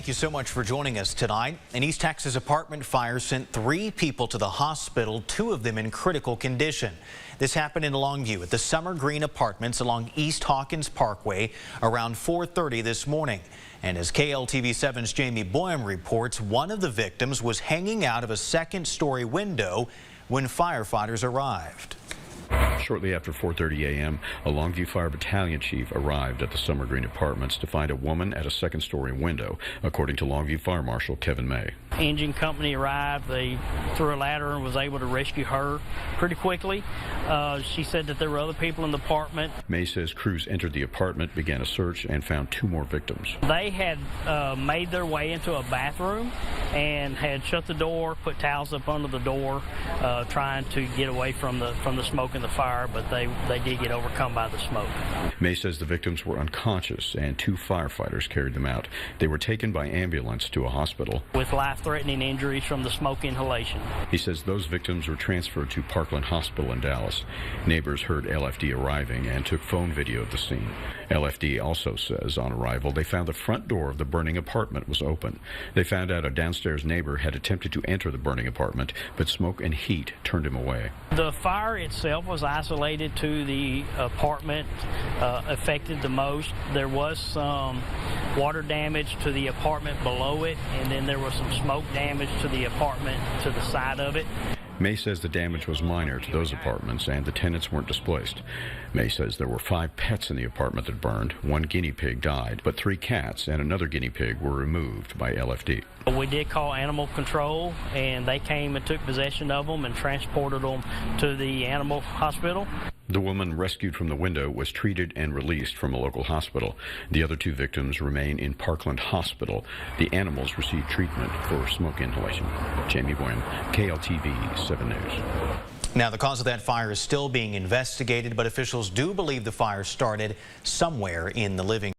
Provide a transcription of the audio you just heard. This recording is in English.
you so much for joining us tonight. An East Texas apartment fire sent 3 people to the hospital, 2 of them in critical condition. This happened in Longview at the Summer Green Apartments along East Hawkins Parkway around 4:30 this morning. And as KLTV7's Jamie Boyum reports, one of the victims was hanging out of a second-story window when firefighters arrived. Shortly after 4:30 a.m., a Longview Fire Battalion chief arrived at the Summer Green Apartments to find a woman at a second-story window, according to Longview Fire Marshal Kevin May. Engine company arrived. They threw a ladder and was able to rescue her pretty quickly. She said that there were other people in the apartment. May says crews entered the apartment, began a search, and found 2 more victims. They had made their way into a bathroom and had shut the door, put towels up under the door, trying to get away from the smoke and the fire, but they did get overcome by the smoke. May says the victims were unconscious and 2 firefighters carried them out. They were taken by ambulance to a hospital with life-threatening injuries from the smoke inhalation. He says those victims were transferred to Parkland Hospital in Dallas. Neighbors heard LFD arriving and took phone video of the scene. LFD also says on arrival they found the front door of the burning apartment was open. They found out a downstairs neighbor had attempted to enter the burning apartment, but smoke and heat turned him away. The fire itself was isolated to the apartment affected the most. There was some water damage to the apartment below it, and then there was some smoke damage to the apartment to the side of it. May says the damage was minor to those apartments and the tenants weren't displaced. May says there were 5 pets in the apartment that burned. 1 guinea pig died, but 3 cats and another guinea pig were removed by LFD. We did call animal control, and they came and took possession of them and transported them to the animal hospital. The woman rescued from the window was treated and released from a local hospital. The other 2 victims remain in Parkland Hospital. The animals received treatment for smoke inhalation. Jamie Boyum, KLTV 7 News. Now, the cause of that fire is still being investigated, but officials do believe the fire started somewhere in the living